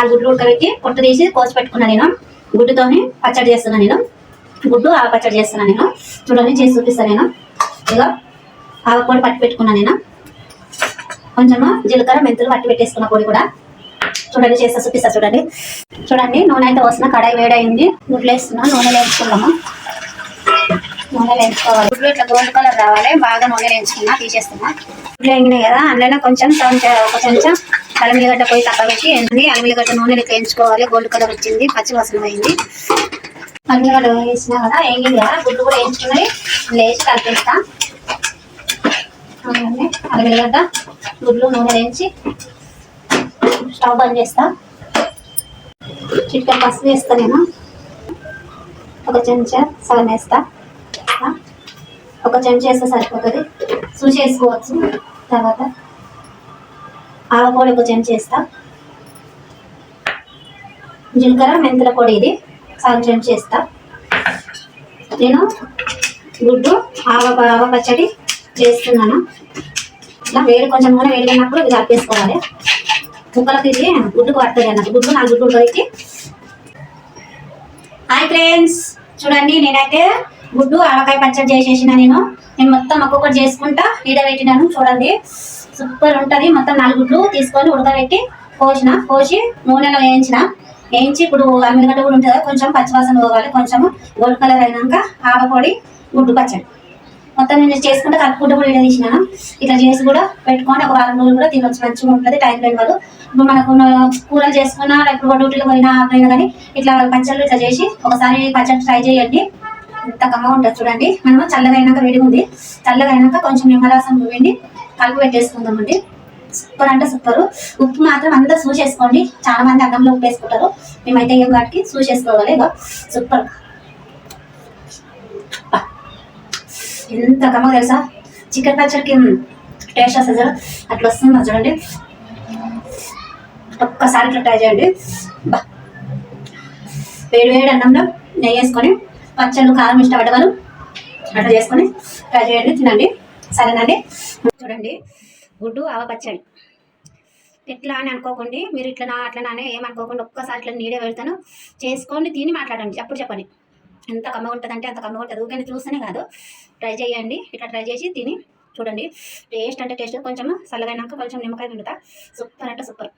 ఆ గుడ్లు ఉడకబెట్టి పొట్టు తీసి కోసి పెట్టుకున్నాను నేను. గుడ్డుతోని పచ్చడి చేస్తున్నాను నేను. గుడ్డు ఆవ పచ్చడి చేస్తున్నాను నేను. చూడండి చేసి చూపిస్తాను నేను. ఇక ఆవ పొడి పట్టి పెట్టుకున్నాను నేను. కొంచెము జీలకర్ర మెంతులు పట్టి పెట్టేసుకున్న పొడి కూడా చూడండి చేస్తా చూపిస్తా. చూడండి చూడండి నూనె అయితే వస్తున్న కడాయి వేడైంది. గుడ్లు వేస్తున్నా. నూనె వేసుకున్నాము. నూనె వేయించుకోవాలి. గుడ్లు ఇట్లా గోల్డ్ కలర్ రావాలి. బాగా నూనె వేయించుకున్నా తీసేస్తున్నా. గుడ్లు వేగినాయి కదా, అందులో కొంచెం ఒక చెంచా అల్లిగడ్డ పోయి తక్కువ పెట్టి ఎండి అల్లిగడ్డ నూనెలు వేయించుకోవాలి. గోల్డ్ కలర్ వచ్చింది, పచ్చి వాసన అయింది. అల్లిగడ్డ వేసినా కదా, వేగింది కదా, గుడ్లు కూడా వేయించుకుని లేచి కలిపేస్తా. అల్లిగడ్డ గుడ్లు నూనె వేయించి స్టవ్ బంద్ చేస్తా. చికెన్ పసుపు వేస్తా నేను. ఒక చెంచా సగం వేస్తా. ఒక చెంచా వేస్తే సరిపోతుంది, చూసి వేసుకోవచ్చు. తర్వాత ఆవ పొడి ఒక చెంచా వేస్తా. జీలకర్ర మెంతుల పొడి ఇది సగం చెంచా వేస్తా. నేను గుడ్డు ఆవ పచ్చడి చేస్తున్నాను. ఇట్లా వేడి కొంచెం నూనె వేడినప్పుడు ఇది కలిపేసుకోవాలి. ముక్కలకి ఇది గుడ్డుకు పడుతుంది అన్నట్టు. గుడ్డు 4 గుడ్లు ఉడకబెట్టి. హాయ్ ఫ్రెండ్స్, చూడండి నేనైతే గుడ్డు ఆవకాయ పచ్చడి చేసేసిన. నేను మొత్తం ఒక్కొక్కటి చేసుకుంటా పెట్టినాను. చూడండి సూపర్ ఉంటుంది. మొత్తం 4 గుడ్లు తీసుకొని ఉడకబెట్టి కోసి నూనెలో వేయించి ఇప్పుడు అల్లిగడ్డ కూడా ఉంటుంది, కొంచెం పచ్చివాసన పోవాలి. కొంచెం గోల్డ్ కలర్ అయినాక ఆవ పొడి గుడ్డు పచ్చడి మొత్తం నేను చేసుకుంటే కలుపుకుంటూ కూడా వీడియో తీసినాను. ఇట్లా చేసి కూడా పెట్టుకొని ఒక వారం రోజులు కూడా తినొచ్చు, మంచిగా ఉంటుంది. టైం లేని వాళ్ళు ఇప్పుడు మనకు కూరలు చేసుకున్నా, ఇప్పుడు డ్యూటీలో పోయినా కానీ ఇట్లా పచ్చళ్ళు ఇట్లా చేసి ఒకసారి పచ్చడి ట్రై చేయండి. ఇంత కమ్మగా ఉంటుంది. చూడండి మనం చల్లగా అయినాక వేడి ఉంది, చల్లగా అయినాక కొంచెం నిమ్మరసం వేయండి, కలిపి పెట్టేసుకుందామండి. సూపర్ అంటే సూపర్. ఉప్పు మాత్రం అంతా చూసేసుకోండి. చాలా మంది అన్నంలో ఉప్పు వేసుకుంటారు, మేమైతే ఏం వాటికి చూసేసుకోవాలి. ఇక సూపర్. ఎంత కమ్మగా తెలుసా, చికెన్ పచ్చడికి టేస్ట్ వస్తుంది అట్లా వస్తుంది. చూడండి ఒక్కసారి ఇట్లా ట్రై చేయండి. వేడి వేడి అన్నంలో నెయ్యి వేసుకొని పచ్చళ్ళు కారం ఇష్టపడ్డ వాళ్ళు అట్లా చేసుకొని ట్రై చేయండి, తినండి. సరేనండి. చూడండి గుడ్డు ఆవ పచ్చడి ఎట్లా అని అనుకోకండి మీరు. ఇట్లా అట్లనే ఏమనుకోకుండా ఒక్కసారి ఇట్లా నీడే పెడతాను, చేసుకోండి, తిని మాట్లాడండి. అప్పుడు చెప్పండి ఎంత కమ్మగా ఉంటుంది అంటే అంత కమ్మగా ఉంటుంది. ఊరికే చూస్తేనే కాదు, ట్రై చేయండి. ఇట్లా ట్రై చేసి తిని చూడండి. టేస్ట్ అంటే టేస్ట్. కొంచెం చల్లగైనాక కొంచెం నిమ్మకాయ పిండుతా. సూపర్ అంటే సూపర్.